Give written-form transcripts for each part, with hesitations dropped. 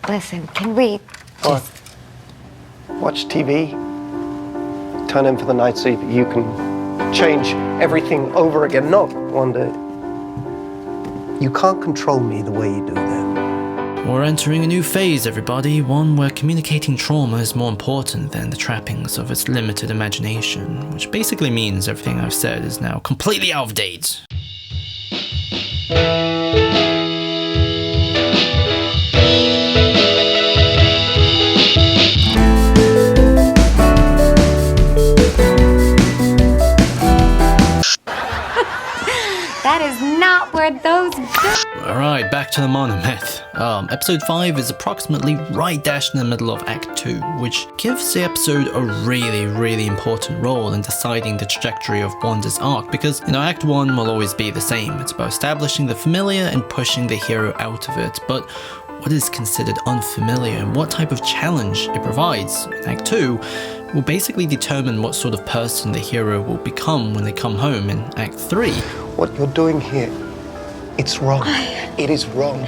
Listen, can we just... Watch TV, turn in for the night so that you can change everything over again. No, Wanda, you can't control me the way you do that. We're entering a new phase, everybody, one where communicating trauma is more important than the trappings of its limited imagination, which basically means everything I've said is now completely out of date. That is not where those go. Alright, back to the monomyth. Episode 5 is approximately right dash in the middle of Act 2, which gives the episode a really important role in deciding the trajectory of Wanda's arc, because, Act 1 will always be the same. It's about establishing the familiar and pushing the hero out of it, but what is considered unfamiliar and what type of challenge it provides in Act 2 will basically determine what sort of person the hero will become when they come home in Act 3. What you're doing here, it's wrong. It is wrong.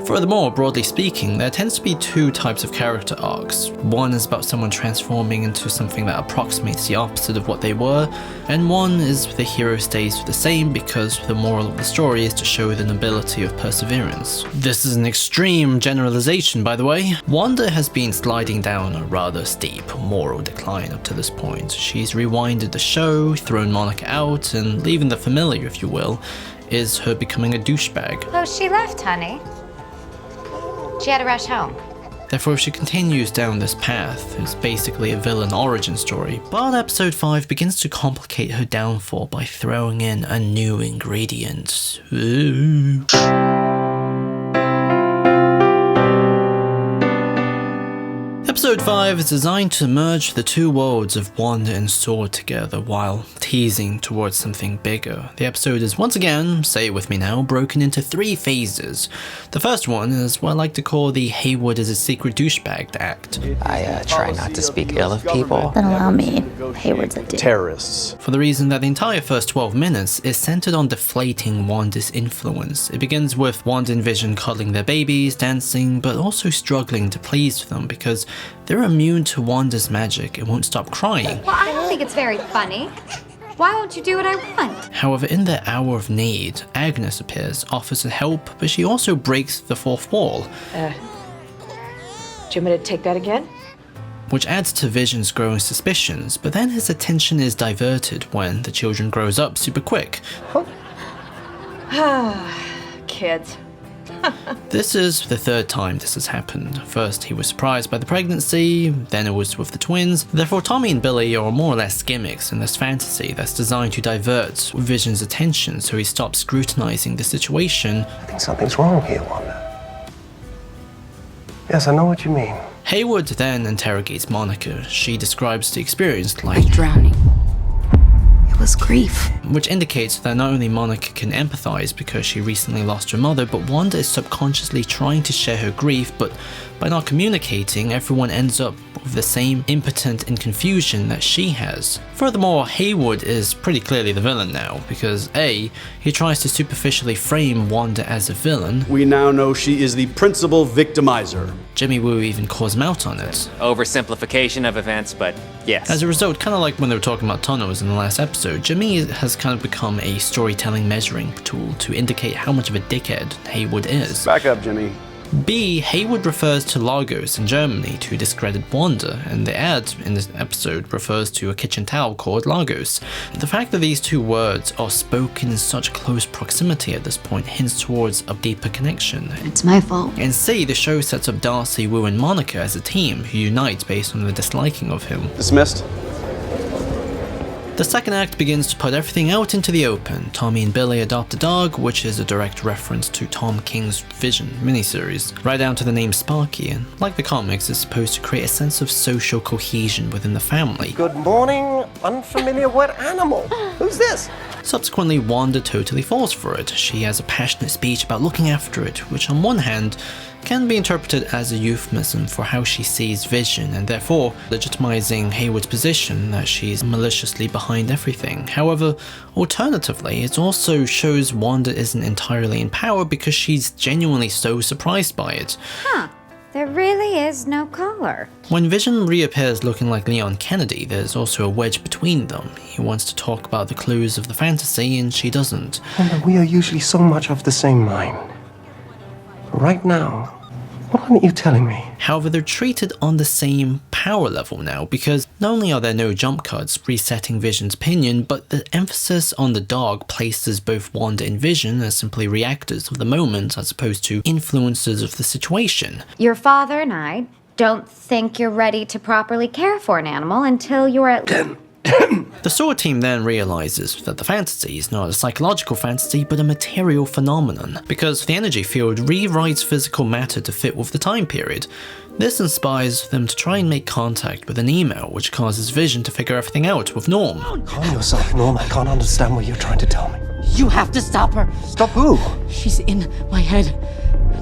Furthermore, broadly speaking, there tends to be two types of character arcs. One is about someone transforming into something that approximates the opposite of what they were, and one is the hero stays the same because the moral of the story is to show the nobility of perseverance. This is an extreme generalization, by the way. Wanda has been sliding down a rather steep moral decline up to this point. She's rewinded the show, thrown Monica out, and leaving the familiar, if you will, is her becoming a douchebag. Oh, she left, honey. She had to rush home. Therefore, if she continues down this path, it's basically a villain origin story, but episode 5 begins to complicate her downfall by throwing in a new ingredient. Ooh. Episode 5 is designed to merge the two worlds of Wanda and Sword together while teasing towards something bigger. The episode is once again, say it with me now, broken into 3 phases. The first one is what I like to call the Haywood is a secret douchebag act. I try not to speak ill of people. Then allow me. Hayward's a dick. Terrorists. For the reason that the entire first 12 minutes is centered on deflating Wanda's influence. It begins with Wanda and Vision cuddling their babies, dancing, but also struggling to please them because they're immune to Wanda's magic and won't stop crying. Well, I don't think it's very funny. Why won't you do what I want? However, in their hour of need, Agnes appears, offers to help, but she also breaks the fourth wall. Do you want me to take that again? Which adds to Vision's growing suspicions, but then his attention is diverted when the children grows up super quick. Kids. This is the third time this has happened. First, he was surprised by the pregnancy, then it was with the twins. Therefore, Tommy and Billy are more or less gimmicks in this fantasy that's designed to divert Vision's attention so he stops scrutinizing the situation. I think something's wrong here, Wanda. Yes, I know what you mean. Haywood then interrogates Monica. She describes the experience like Drowning. It was grief. which indicates that not only Monica can empathize because she recently lost her mother, but Wanda is subconsciously trying to share her grief, but by not communicating, everyone ends up with the same impotent and confusion that she has. Furthermore, Haywood is pretty clearly the villain now, because A, he tries to superficially frame Wanda as a villain. We now know she is the principal victimizer. Jimmy Woo even calls him out on it. Oversimplification of events, but yes. As a result, kind of like when they were talking about tunnels in the last episode, Jimmy has kind of become a storytelling measuring tool to indicate how much of a dickhead Haywood is. Back up, Jimmy. B, Haywood refers to Lagos in Germany to discredit Wanda, and the ad in this episode refers to a kitchen towel called Lagos. The fact that these two words are spoken in such close proximity at this point hints towards a deeper connection. It's my fault. And C, the show sets up Darcy, Wu, and Monica as a team who unite based on the disliking of him. Dismissed. The second act begins to put everything out into the open. Tommy and Billy adopt a dog, which is a direct reference to Tom King's Vision miniseries, right down to the name Sparky, and like the comics, is supposed to create a sense of social cohesion within the family. Good morning, unfamiliar wet animal. Who's this? Subsequently, Wanda totally falls for it. She has a passionate speech about looking after it, which on one hand can be interpreted as a euphemism for how she sees Vision, and therefore legitimizing Haywood's position that she's maliciously behind everything. However, alternatively, it also shows Wanda isn't entirely in power because she's genuinely so surprised by it. There really is no collar. When Vision reappears looking like Leon Kennedy, there's also a wedge between them. He wants to talk about the clues of the fantasy, and she doesn't. Wanda, we are usually so much of the same mind. But right now, what aren't you telling me? However, they're treated on the same power level now, because not only are there no jump cuts resetting Vision's opinion, but the emphasis on the dog places both Wanda and Vision as simply reactors of the moment as opposed to influencers of the situation. Your father and I don't think you're ready to properly care for an animal until you're at... The SWORD team then realizes that the fantasy is not a psychological fantasy but a material phenomenon, because the energy field rewrites physical matter to fit with the time period. This inspires them to try and make contact with an email, which causes Vision to figure everything out with Norm. Calm yourself, Norm. I can't understand what you're trying to tell me. You have to stop her. Stop who? She's in my head.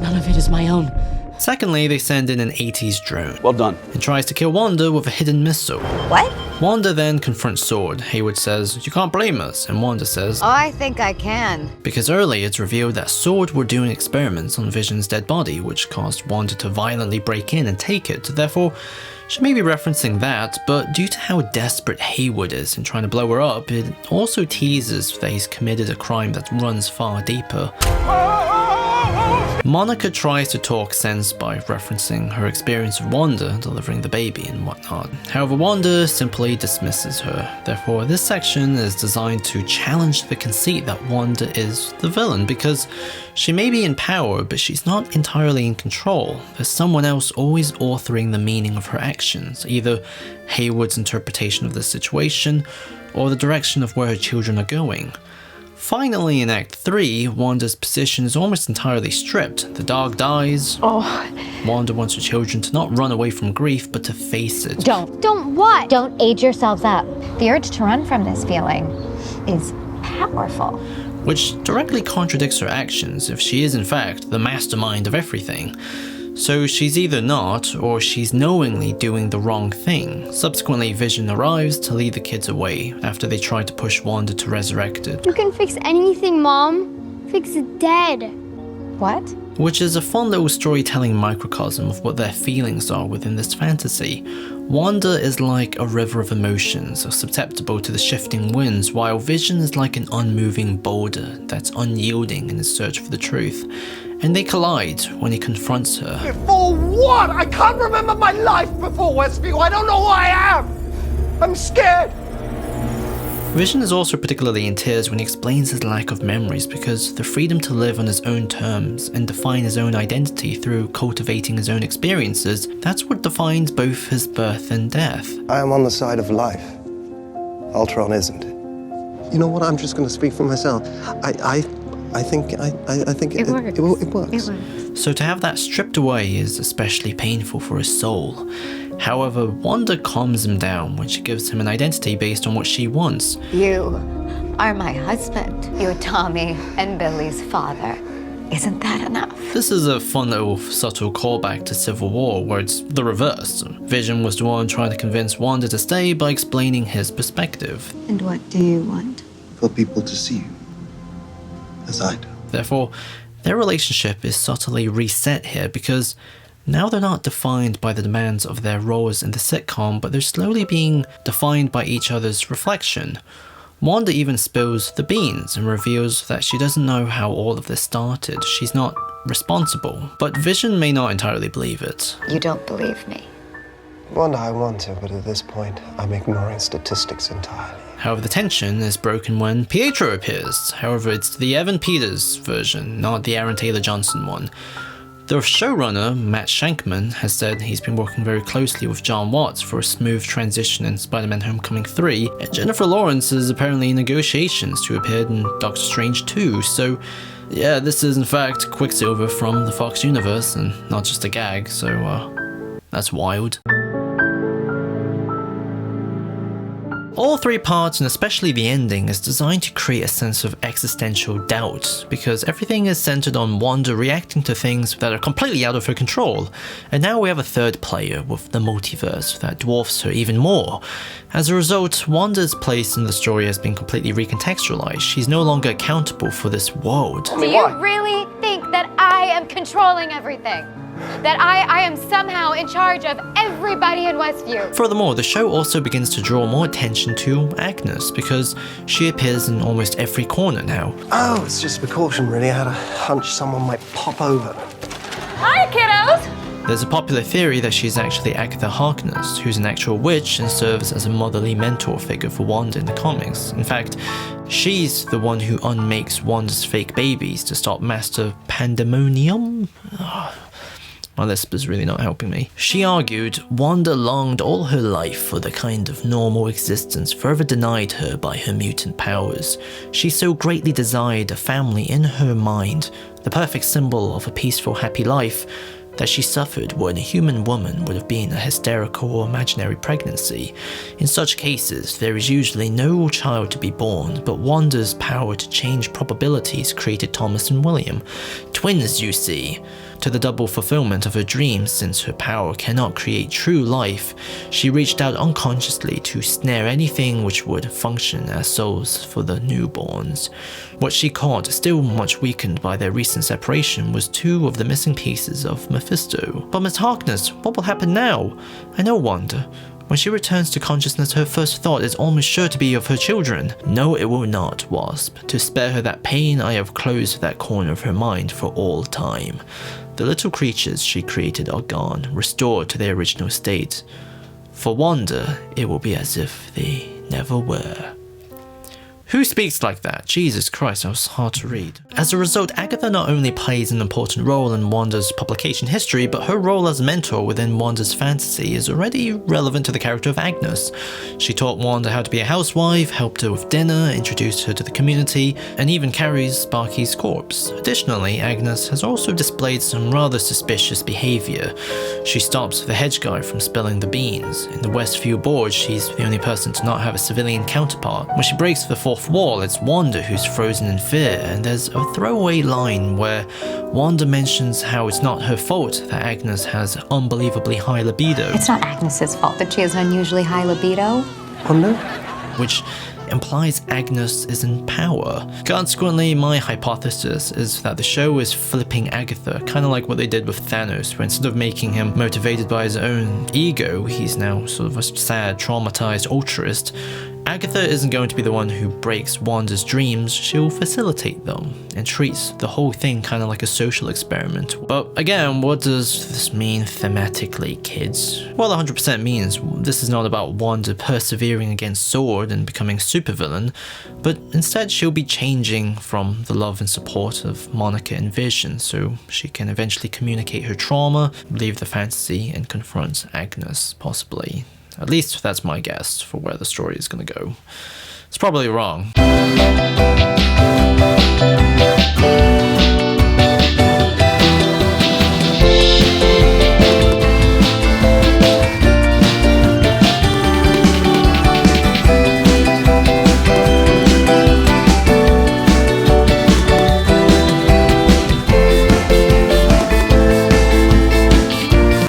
None of it is my own. Secondly, they send in an 80s drone. Well done. It tries to kill Wanda with a hidden missile. What? Wanda then confronts SWORD. Hayward says, "You can't blame us," and Wanda says, I think I can. because earlier it's revealed that SWORD were doing experiments on Vision's dead body, which caused Wanda to violently break in and take it. Therefore, she may be referencing that, but due to how desperate Hayward is in trying to blow her up, it also teases that he's committed a crime that runs far deeper. Monica tries to talk sense by referencing her experience of Wanda delivering the baby and whatnot. However, Wanda simply dismisses her. Therefore, this section is designed to challenge the conceit that Wanda is the villain, because she may be in power, but she's not entirely in control. There's someone else always authoring the meaning of her actions, either Hayward's interpretation of the situation or the direction of where her children are going. Finally, in Act 3, Wanda's position is almost entirely stripped. The dog dies. Wanda wants her children to not run away from grief, but to face it. Don't what? Don't age yourselves up. The urge to run from this feeling is powerful. Which directly contradicts her actions if she is in fact the mastermind of everything. So she's either not, or she's knowingly doing the wrong thing. Subsequently, Vision arrives to lead the kids away after they try to push Wanda to resurrect it. You can fix anything, Mom. Fix it dead. What? Which is a fun little storytelling microcosm of what their feelings are within this fantasy. Wanda is like a river of emotions, susceptible to the shifting winds, while Vision is like an unmoving boulder that's unyielding in its search for the truth. And they collide when he confronts her. Before what? I can't remember my life before Westview. I don't know who I am. I'm scared. Vision is also particularly in tears when he explains his lack of memories, because the freedom to live on his own terms and define his own identity through cultivating his own experiences, that's what defines both his birth and death. I am on the side of life. Ultron isn't. You know what? I'm just going to speak for myself. I think it works. So to have that stripped away is especially painful for his soul. However, Wanda calms him down when she gives him an identity based on what she wants. You are my husband. You're Tommy and Billy's father. Isn't that enough? This is a fun little subtle callback to Civil War, where it's the reverse. Vision was the one trying to convince Wanda to stay by explaining his perspective. And what do you want? For people to see you as I do. Therefore, their relationship is subtly reset here, because now they're not defined by the demands of their roles in the sitcom, but they're slowly being defined by each other's reflection. Wanda even spills the beans and reveals that she doesn't know how all of this started. She's not responsible, but Vision may not entirely believe it. You don't believe me. Wanda, I want to, but at this point, I'm ignoring statistics entirely. However, the tension is broken when Pietro appears. However, it's the Evan Peters version, not the Aaron Taylor Johnson one. The showrunner, Matt Shankman, has said he's been working very closely with John Watts for a smooth transition in Spider-Man Homecoming 3, and Jennifer Lawrence is apparently in negotiations to appear in Doctor Strange 2, so yeah, this is in fact Quicksilver from the Fox universe, and not just a gag, so that's wild. All three parts, and especially the ending, is designed to create a sense of existential doubt, because everything is centered on Wanda reacting to things that are completely out of her control, and now we have a third player with the multiverse that dwarfs her even more. As a result, Wanda's place in the story has been completely recontextualized. She's no longer accountable for this world. Do you really think that I am controlling everything? that I am somehow in charge of everybody in Westview. Furthermore, the show also begins to draw more attention to Agnes because she appears in almost every corner now. Oh, it's just precaution, really. I had a hunch someone might pop over. Hi, kiddos! There's a popular theory that she's actually Agatha Harkness, who's an actual witch and serves as a motherly mentor figure for Wanda in the comics. In fact, she's the one who unmakes Wanda's fake babies to stop Master Pandemonium. My lisp is really not helping me. She argued Wanda longed all her life for the kind of normal existence forever denied her by her mutant powers. She so greatly desired a family in her mind, the perfect symbol of a peaceful, happy life, that she suffered what a human woman would have been a hysterical or imaginary pregnancy. In such cases, there is usually no child to be born, but Wanda's power to change probabilities created Thomas and William. Twins, you see. To the double fulfillment of her dreams, since her power cannot create true life, she reached out unconsciously to snare anything which would function as souls for the newborns. What she caught, still much weakened by their recent separation, was 2 of the missing pieces of Mephisto. But Miss Harkness, what will happen now? I know Wanda. When she returns to consciousness, her first thought is almost sure to be of her children. No, it will not, Wasp. To spare her that pain, I have closed that corner of her mind for all time. The little creatures she created are gone, restored to their original state. For Wanda, it will be as if they never were. Who speaks like that? Jesus Christ, that was hard to read. As a result, Agatha not only plays an important role in Wanda's publication history, but her role as mentor within Wanda's fantasy is already relevant to the character of Agnes. She taught Wanda how to be a housewife, helped her with dinner, introduced her to the community, and even carries Sparky's corpse. Additionally, Agnes has also displayed some rather suspicious behavior. She stops the hedge guy from spilling the beans. In the Westview board, she's the only person to not have a civilian counterpart. When she breaks the fourth wall, it's Wanda who's frozen in fear, and there's a throwaway line where Wanda mentions how it's not her fault that Agnes has unbelievably high libido. It's not Agnes's fault that she has unusually high libido. Wanda? Which implies Agnes is in power. Consequently, my hypothesis is that the show is flipping Agatha, kind of like what they did with Thanos, where instead of making him motivated by his own ego, he's now sort of a sad, traumatized altruist. Agatha isn't going to be the one who breaks Wanda's dreams, she'll facilitate them, and treats the whole thing kind of like a social experiment. But again, what does this mean thematically, kids? Well, 100% means this is not about Wanda persevering against Sword and becoming supervillain, but instead she'll be changing from the love and support of Monica and Vision, so she can eventually communicate her trauma, leave the fantasy, and confront Agnes, possibly. At least that's my guess for where the story is going to go. It's probably wrong.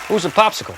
Who's a popsicle?